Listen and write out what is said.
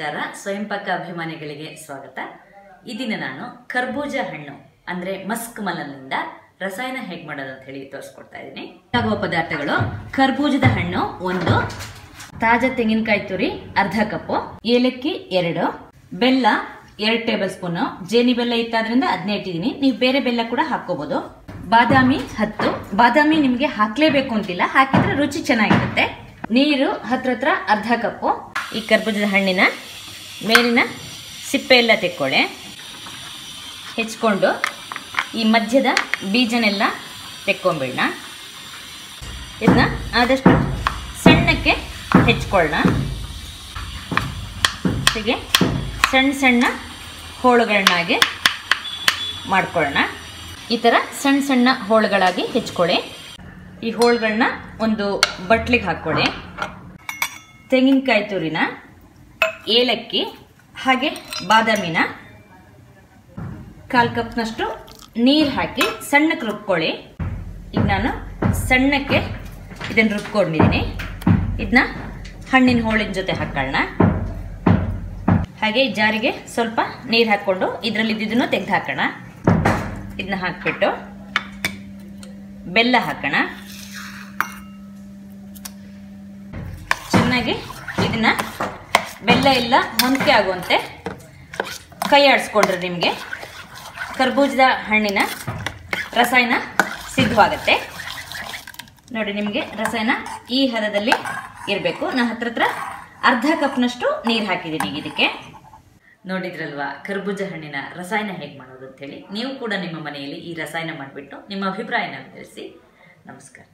ನಮಸ್ಕಾರ. ಸ್ವಯಂ ಪಾಕ ಅಭಿಮಾನಿಗಳಿಗೆ ಸ್ವಾಗತ. ಈ ದಿನ ನಾನು ಕರ್ಬೂಜ ಹಣ್ಣು ಅಂದ್ರೆ ಮಸ್ಕ್ ಮಲನ್ನಿಂದ ರಸಾಯನ ಹೇಗೆ ಮಾಡೋದು ಅಂತ ಹೇಳಿ ತೋರಿಸ್ಕೊಡ್ತಾ ಇದ್ದೀನಿ. ಆಗುವ ಪದಾರ್ಥಗಳು: ಕರ್ಬೂಜದ ಹಣ್ಣು 1, ತಾಜಾ ತೆಂಗಿನಕಾಯಿ ತುರಿ ಅರ್ಧ ಕಪ್, ಏಲಕ್ಕಿ 2, ಬೆಲ್ಲ 2 ಟೇಬಲ್ ಸ್ಪೂನ್. ಜೇನಿ ಬೆಲ್ಲ ಇತ್ತಾದ್ರಿಂದ ಅದನ್ನೇ ಇಟ್ಟಿದ್ದೀನಿ, ನೀವು ಬೇರೆ ಬೆಲ್ಲ ಕೂಡ ಹಾಕೋಬಹುದು. ಬಾದಾಮಿ 10. ಬಾದಾಮಿ ನಿಮ್ಗೆ ಹಾಕ್ಲೇಬೇಕು ಅಂತಿಲ್ಲ, ಹಾಕಿದ್ರೆ ರುಚಿ ಚೆನ್ನಾಗಿರುತ್ತೆ. ನೀರು ಹತ್ರ ಅರ್ಧ ಕಪ್ಪು. ಈ ಕರ್ಬೂಜದ ಹಣ್ಣಿನ ಮೇಲಿನ ಸಿಪ್ಪೆ ಎಲ್ಲ ತೆಕ್ಕೊಳ್ಳಿ. ಹೆಚ್ಕೊಂಡು ಈ ಮಧ್ಯದ ಬೀಜನೆಲ್ಲ ತೆಕ್ಕೊಂಬಿಡೋಣ. ಇದನ್ನ ಆದಷ್ಟು ಸಣ್ಣಕ್ಕೆ ಹೆಚ್ಕೊಳ್ಳೋಣ. ಹೀಗೆ ಸಣ್ಣ ಸಣ್ಣ ಹೋಳುಗಳನ್ನಾಗಿ ಮಾಡ್ಕೊಳ್ಳೋಣ. ಈ ಥರ ಸಣ್ಣ ಸಣ್ಣ ಹೋಳುಗಳಾಗಿ ಹೆಚ್ಕೊಳ್ಳಿ. ಈ ಹೋಳುಗಳನ್ನ ಒಂದು ಬಟ್ಲಿಗೆ ಹಾಕ್ಕೊಳ್ಳಿ. ತೆಂಗಿನಕಾಯಿ ತುರಿನ, ಏಲಕ್ಕಿ ಹಾಗೆ ಬಾದಾಮಿನ 1/4 ಕಪ್ನಷ್ಟು ನೀರು ಹಾಕಿ ಸಣ್ಣಕ್ಕೆ ರುಬ್ಕೊಳ್ಳಿ. ಈಗ ನಾನು ಸಣ್ಣಕ್ಕೆ ಇದನ್ನು ರುಬ್ಕೊಂಡಿದ್ದೀನಿ. ಇದನ್ನ ಹಣ್ಣಿನ ಹೋಳಿನ ಜೊತೆ ಹಾಕೊಳ್ಳೋಣ. ಹಾಗೆ ಜಾರಿಗೆ ಸ್ವಲ್ಪ ನೀರು ಹಾಕ್ಕೊಂಡು ಇದರಲ್ಲಿ ಇದ್ದಿದ್ದನ್ನು ತೆಗೆದು ಹಾಕೋಣ. ಇದನ್ನ ಹಾಕ್ಬಿಟ್ಟು ಬೆಲ್ಲ ಹಾಕೋಣ. ಚೆನ್ನಾಗಿ ಇದನ್ನ ಬೆಲ್ಲ ಎಲ್ಲ ಹೊಂದಿಕೆ ಆಗುವಂತೆ ಕೈ ಆಡಿಸ್ಕೊಂಡ್ರೆ ನಿಮಗೆ ಕರ್ಬೂಜದ ಹಣ್ಣಿನ ರಸಾಯನ ಸಿದ್ಧವಾಗುತ್ತೆ. ನೋಡಿ, ನಿಮಗೆ ರಸಾಯನ ಈ ಹದದಲ್ಲಿ ಇರಬೇಕು. ನಾನು ಹತ್ರ ಅರ್ಧ ಕಪ್ನಷ್ಟು ನೀರು ಹಾಕಿದ್ದೀನಿ ಇದಕ್ಕೆ. ನೋಡಿದ್ರಲ್ವಾ ಕರ್ಬೂಜ ಹಣ್ಣಿನ ರಸಾಯನ ಹೇಗೆ ಮಾಡೋದು ಅಂತ ಹೇಳಿ. ನೀವು ಕೂಡ ನಿಮ್ಮ ಮನೆಯಲ್ಲಿ ಈ ರಸಾಯನ ಮಾಡಿಬಿಟ್ಟು ನಿಮ್ಮ ಅಭಿಪ್ರಾಯನ ತಿಳಿಸಿ. ನಮಸ್ಕಾರ.